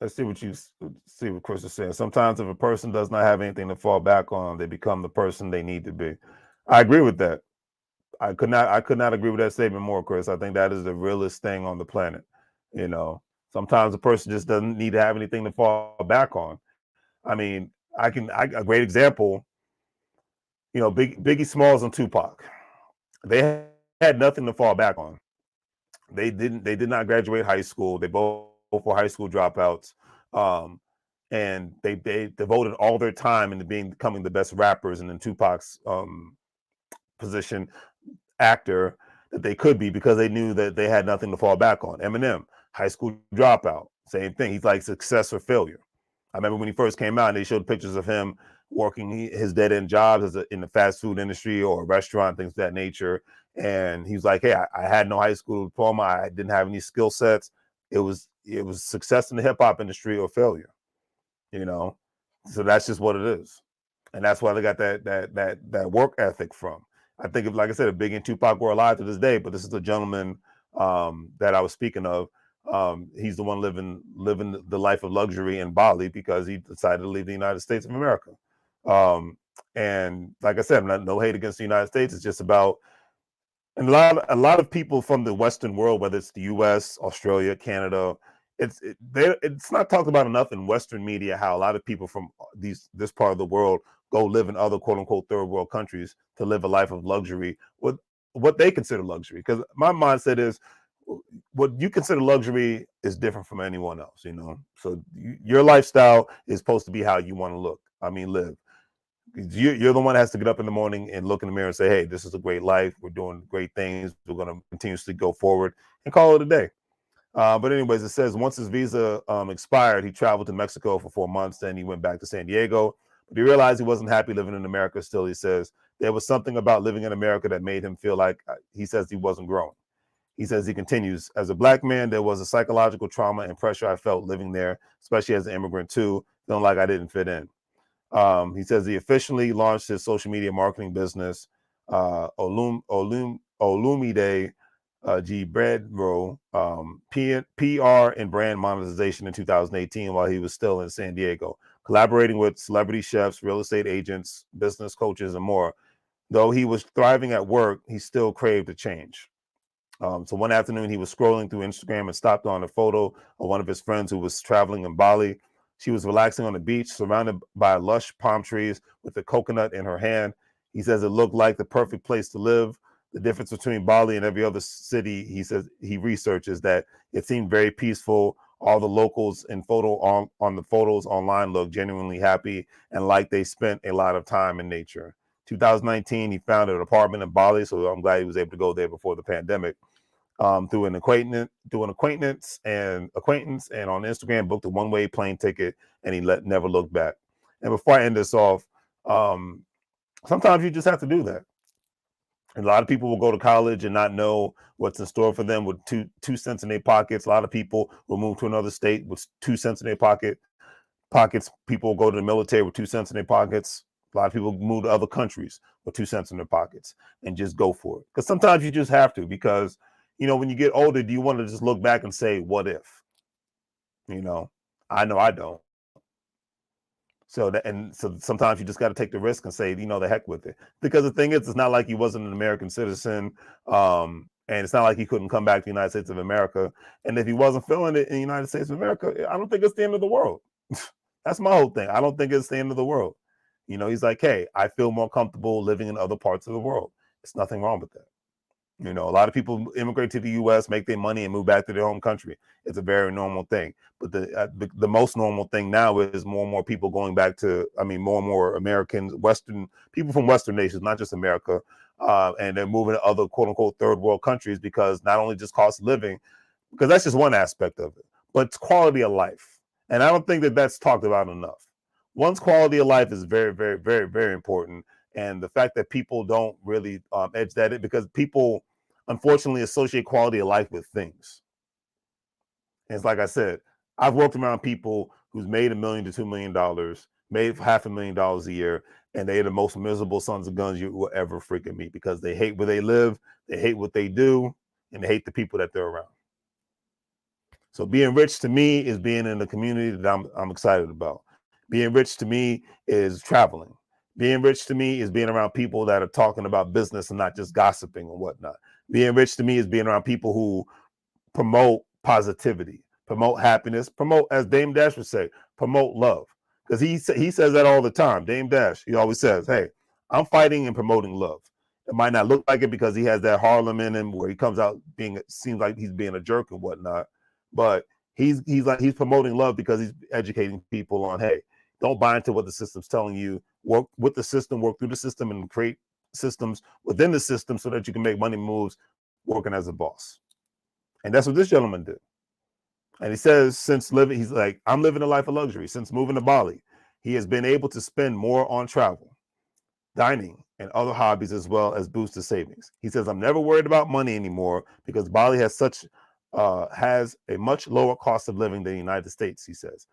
Let's see what Chris is saying. Sometimes if a person does not have anything to fall back on, they become the person they need to be. I agree with that. I could not agree with that statement more, Chris. I think that is the realest thing on the planet. Sometimes a person just doesn't need to have anything to fall back on. I mean, a great example, Biggie Smalls and Tupac. They had nothing to fall back on. They did not graduate high school. They both were high school dropouts. And they devoted all their time into becoming the best rappers, and in Tupac's position, actor, that they could be, because they knew that they had nothing to fall back on. Eminem, high school dropout, same thing. He's like success or failure. I remember when he first came out, and they showed pictures of him working his dead-end jobs in the fast food industry or a restaurant, things of that nature. And he was like, hey, I had no high school diploma. I didn't have any skill sets. It was success in the hip-hop industry or failure, So that's just what it is. And that's why they got that work ethic from. I think, like I said, if Big and Tupac were alive to this day, but this is the gentleman that I was speaking of. He's the one living the life of luxury in Bali because he decided to leave the United States of America. And like I said, no hate against the United States. It's just about And a lot of people from the Western world, whether it's the U.S., Australia, Canada, it's not talked about enough in Western media how a lot of people from this part of the world go live in other quote unquote third world countries to live a life of luxury, what they consider luxury. Because my mindset is, what you consider luxury is different from anyone else. So your lifestyle is supposed to be how you want to look. I mean, live. You're the one that has to get up in the morning and look in the mirror and say, hey, this is a great life. We're doing great things. We're going to continuously go forward and call it a day. But anyways, it says once his visa expired, he traveled to Mexico for 4 months. Then he went back to San Diego. But he realized he wasn't happy living in America still. He says there was something about living in America that made him feel like, he says, he wasn't growing. He says, he continues, as a black man, there was a psychological trauma and pressure I felt living there, especially as an immigrant too, feeling like I didn't fit in. He says he officially launched his social media marketing business, Olumide G. Bredro, PR and brand monetization in 2018 while he was still in San Diego, collaborating with celebrity chefs, real estate agents, business coaches, and more. Though he was thriving at work, he still craved a change. So one afternoon, he was scrolling through Instagram and stopped on a photo of one of his friends who was traveling in Bali. She was relaxing on the beach, surrounded by lush palm trees with a coconut in her hand. He says it looked like the perfect place to live. The difference between Bali and every other city, he says he researches, that it seemed very peaceful. All the locals in on the photos online looked genuinely happy and like they spent a lot of time in nature. 2019, he found an apartment in Bali, so I'm glad he was able to go there before the pandemic. Through an acquaintance, and on Instagram booked a one-way plane ticket, and he never looked back. And before I end this off, sometimes you just have to do that. And a lot of people will go to college and not know what's in store for them with two cents in their pockets. A lot of people will move to another state with 2 cents in their pockets. People go to the military with 2 cents in their pockets. A lot of people move to other countries with 2 cents in their pockets and just go for it. Because sometimes you just have to, because, when you get older, do you want to just look back and say, what if? I know I don't. So sometimes you just got to take the risk and say, the heck with it. Because the thing is, it's not like he wasn't an American citizen. And it's not like he couldn't come back to the United States of America. And if he wasn't feeling it in the United States of America, I don't think it's the end of the world. That's my whole thing. I don't think it's the end of the world. He's like, hey, I feel more comfortable living in other parts of the world. There's nothing wrong with that. A lot of people immigrate to the U.S., make their money, and move back to their home country. It's a very normal thing. But the most normal thing now is more and more people going back to, more and more Americans, Western people from Western nations, not just America, and they're moving to other quote unquote third world countries, because not only just cost of living, because that's just one aspect of it, but it's quality of life. And I don't think that that's talked about enough. One's quality of life is very, very, very, very important. And the fact that people don't really edge that in, because people unfortunately associate quality of life with things. And it's like I said, I've worked around people who's made $1 million to $2 million, made $500,000 a year, and they're the most miserable sons of guns you will ever freaking meet, because they hate where they live, they hate what they do, and they hate the people that they're around. So being rich to me is being in a community that I'm excited about. Being rich to me is traveling. Being rich to me is being around people that are talking about business and not just gossiping and whatnot. Being rich to me is being around people who promote positivity, promote happiness, promote, as Dame Dash would say, promote love. Because he says that all the time. Dame Dash, he always says, hey, I'm fighting and promoting love. It might not look like it because he has that Harlem in him where he comes out seems like he's being a jerk and whatnot. But he's promoting love because he's educating people on, hey, don't buy into what the system's telling you. Work with the system, work through the system, and create systems within the system so that you can make money moves working as a boss. And that's what this gentleman did. And he says, he's like, I'm living a life of luxury. Since moving to Bali, he has been able to spend more on travel, dining, and other hobbies, as well as boost his savings. He says, I'm never worried about money anymore because Bali has a much lower cost of living than the United States, he says.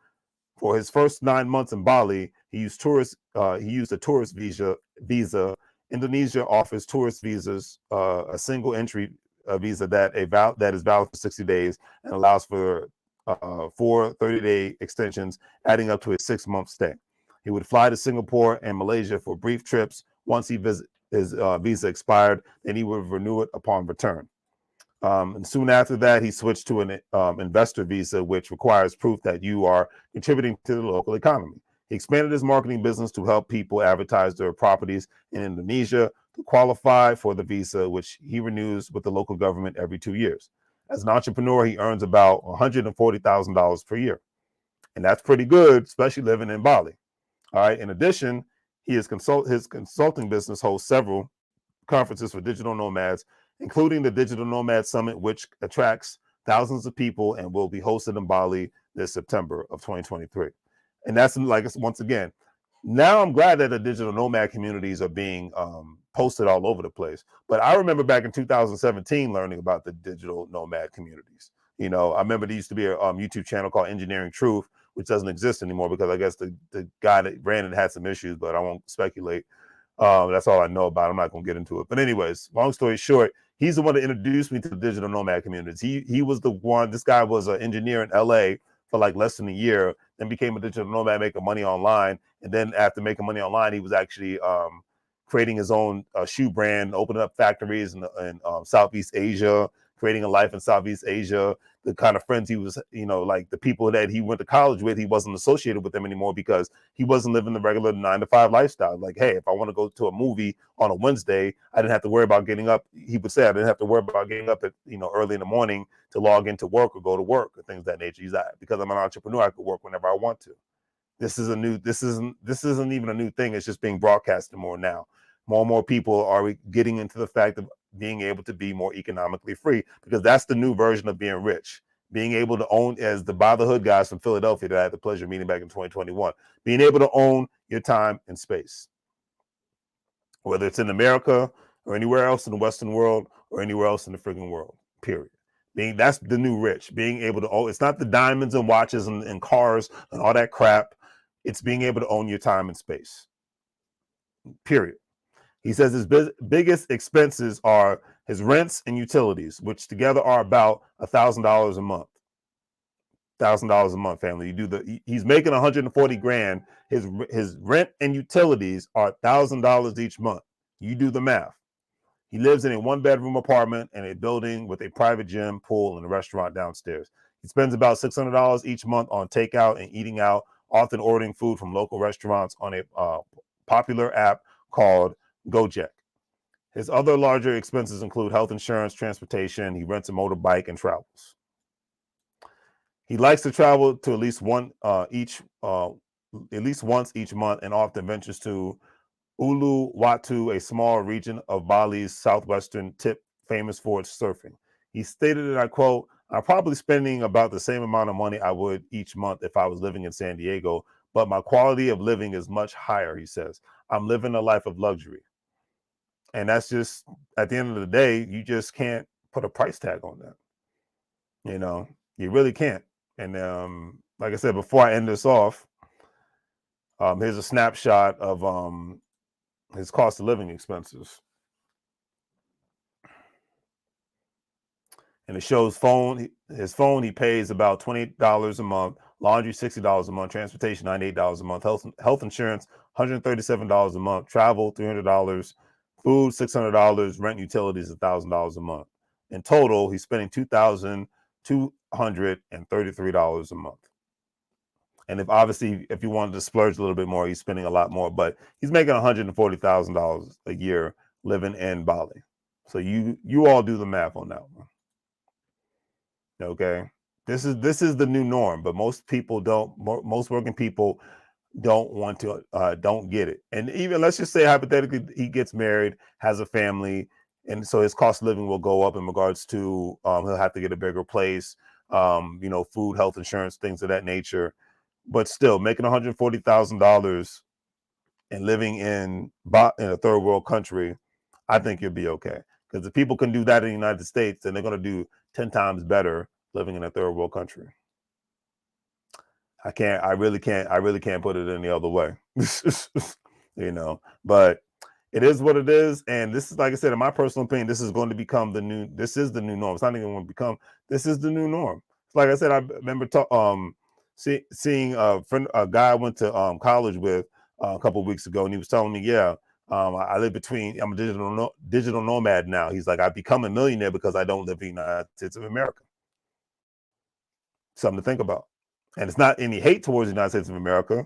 For his first 9 months in Bali, he used a tourist visa. Indonesia offers tourist visas, a single entry visa that is valid for 60 days and allows for 4 30-day extensions, adding up to a 6-month stay. He would fly to Singapore and Malaysia for brief trips once he his visa expired, then he would renew it upon return. And soon after that, he switched to an investor visa, which requires proof that you are contributing to the local economy. He expanded his marketing business to help people advertise their properties in Indonesia to qualify for the visa, which he renews with the local government every 2 years. As an entrepreneur, he earns about $140,000 per year. And that's pretty good, especially living in Bali. All right. In addition, his consulting business hosts several conferences for digital nomads, including the Digital Nomad Summit, which attracts thousands of people and will be hosted in Bali this September of 2023. And that's like, once again, now I'm glad that the digital nomad communities are being posted all over the place. But I remember back in 2017 learning about the digital nomad communities. You know, I remember there used to be a YouTube channel called Engineering Truth, which doesn't exist anymore because I guess the guy that ran it had some issues, but I won't speculate. That's all I know about it. I'm not going to get into it. But anyways, long story short, he's the one that introduced me to the digital nomad communities. He was the one. This guy was an engineer in LA for like less than a year, then became a digital nomad making money online. And then after making money online, he was actually creating his own shoe brand, opening up factories in Southeast Asia, creating a life in Southeast Asia. The kind of friends he was, you know, like the people that he went to college with, he wasn't associated with them anymore because he wasn't living the regular 9-to-5 lifestyle. Like, hey, if I want to go to a movie on a Wednesday, I didn't have to worry about getting up. He would say I didn't have to worry about getting up at, you know, early in the morning to log into work or go to work or things of that nature. He's like, because I'm an entrepreneur, I could work whenever I want to. This isn't even a new thing. It's just being broadcasted more now. More and more people are getting into the fact of being able to be more economically free, because that's the new version of being rich. Being able to own, as the By the Hood guys from Philadelphia that I had the pleasure of meeting back in 2021, being able to own your time and space, whether it's in America or anywhere else in the Western world or anywhere else in the freaking world, period. That's the new rich, being able to own. It's not the diamonds and watches and cars and all that crap. It's being able to own your time and space, period. He says his biggest expenses are his rents and utilities, which together are about $1,000 a month. $1,000 a month, family. He's making 140 grand. His rent and utilities are $1,000 each month. You do the math. He lives in a 1-bedroom apartment in a building with a private gym, pool, and a restaurant downstairs. He spends about $600 each month on takeout and eating out, often ordering food from local restaurants on a popular app called Gojek. His other larger expenses include health insurance, transportation. He rents a motorbike and travels. He likes to travel to at least once each month, and often ventures to Uluwatu, a small region of Bali's southwestern tip, famous for its surfing. He stated, and I quote, "I'm probably spending about the same amount of money I would each month if I was living in San Diego, but my quality of living is much higher," he says. "I'm living a life of luxury." And that's just, at the end of the day, you just can't put a price tag on that. You know, you really can't. And like I said, before I end this off, here's a snapshot of his cost of living expenses. And it shows his phone, he pays about $28 a month, laundry $60 a month, transportation $98 a month, health insurance $137 a month, travel $300, food $600, rent utilities $1,000 a month. In total, he's spending $2,233 a month. And if you wanted to splurge a little bit more, he's spending a lot more, but he's making $140,000 a year living in Bali. So you all do the math on that one. Okay, this is the new norm, but most working people don't get it. And even, let's just say hypothetically he gets married, has a family, and so his cost of living will go up in regards to he'll have to get a bigger place, food, health insurance, things of that nature. But still, making $140,000 and living in a third world country, I think you'll be okay. Because if people can do that in the United States, then they're going to do 10 times better living in a third world country. I really can't put it any other way. But it is what it is. And this is, like I said, in my personal opinion, this is going to become this is the new norm. It's not even going to become, this is the new norm. Like I said, I remember seeing a guy I went to college with a couple of weeks ago, and he was telling me, yeah, I live between. I'm a digital nomad now. He's like, I've become a millionaire because I don't live in the United States of America. Something to think about. And it's not any hate towards the United States of America,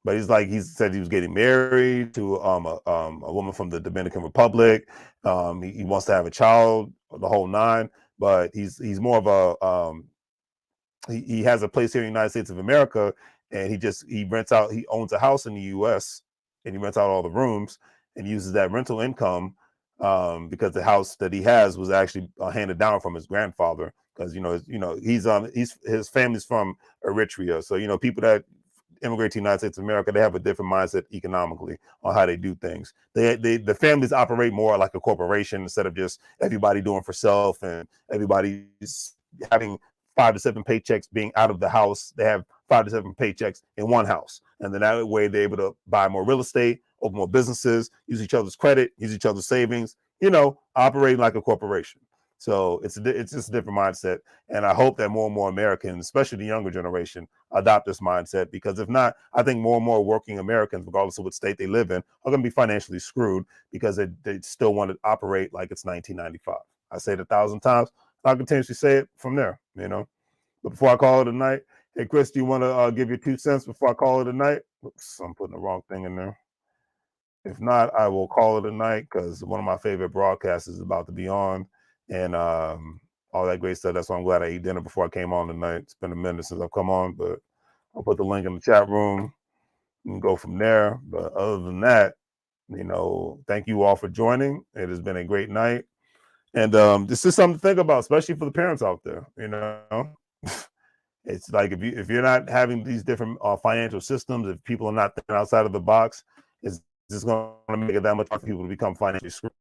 but he's like, he said he was getting married to a woman from the Dominican Republic. He wants to have a child, the whole nine. But he's more of he has a place here in the United States of America, and he rents out. He owns a house in the U.S. and he rents out all the rooms and uses that rental income because the house that he has was actually handed down from his grandfather. Because he's his family's from Eritrea, so people that immigrate to the United States of America, they have a different mindset economically on how they do things. The families operate more like a corporation instead of just everybody doing for self and everybody's having 5 to 7 paychecks being out of the house. They have 5 to 7 paychecks in one house, and then that way they're able to buy more real estate, open more businesses, use each other's credit, use each other's savings. Operating like a corporation. So it's just a different mindset, and I hope that more and more Americans, especially the younger generation, adopt this mindset. Because if not, I think more and more working Americans, regardless of what state they live in, are going to be financially screwed because they still want to operate like it's 1995. I say it 1,000 times. I'll continuously say it from there. But before I call it a night, hey Chris, do you want to give your 2 cents before I call it a night? Oops, I'm putting the wrong thing in there. If not, I will call it a night because one of my favorite broadcasts is about to be on, and all that great stuff. That's why I'm glad I ate dinner before I came on tonight. It's been a minute since I've come on, but I'll put the link in the chat room and go from there. But other than that, thank you all for joining. It has been a great night, and this is something to think about, especially for the parents out there. It's like if you're not having these different financial systems, if people are not thinking outside of the box, it's just going to make it that much hard for people to become financially screwed.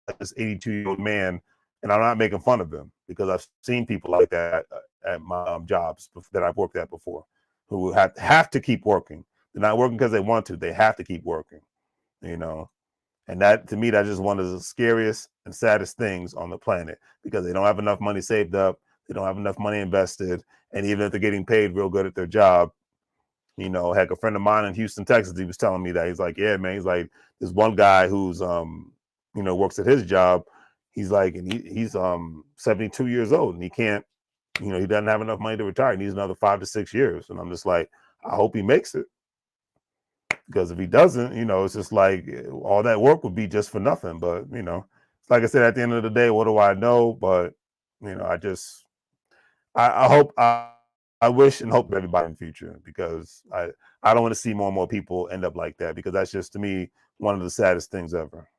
Like this 82-year-old man, and I'm not making fun of him because I've seen people like that at my jobs that I've worked at before, who have to keep working. They're not working because they want to; they have to keep working. And that, to me, that's just one of the scariest and saddest things on the planet, because they don't have enough money saved up, they don't have enough money invested, and even if they're getting paid real good at their job. Heck, a friend of mine in Houston, Texas, he was telling me that. He's like, yeah, man. He's like, there's one guy who's, works at his job. He's like, and he's 72 years old, and he can't, he doesn't have enough money to retire. He needs another 5 to 6 years. And I'm just like, I hope he makes it. Because if he doesn't, it's just like all that work would be just for nothing. But, like I said, at the end of the day, what do I know? But, I hope, I wish and hope for everybody in the future, because I don't want to see more and more people end up like that, because that's just, to me, one of the saddest things ever.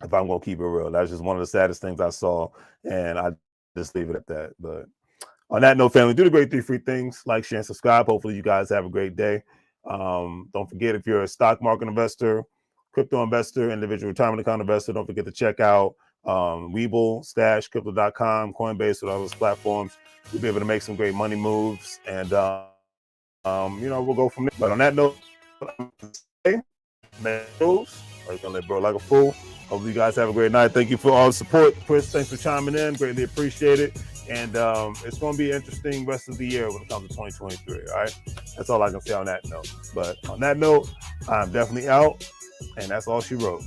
If I'm going to keep it real, that's just one of the saddest things I saw, and I just leave it at that. But on that note, family, do the great 3 free things: like, share, and subscribe. Hopefully you guys have a great day. Don't forget, if you're a stock market investor, crypto investor, individual retirement account investor, don't forget to check out WEBULL, Stash, Crypto.com, Coinbase, with all those platforms. You'll be able to make some great money moves, and we'll go from there. But on that note, are you gonna let bro like a fool? Hope you guys have a great night. Thank you for all the support, Chris. Thanks for chiming in. Greatly appreciate it. And it's going to be an interesting rest of the year when it comes to 2023. All right, that's all I can say on that note. But on that note, I'm definitely out, and that's all she wrote.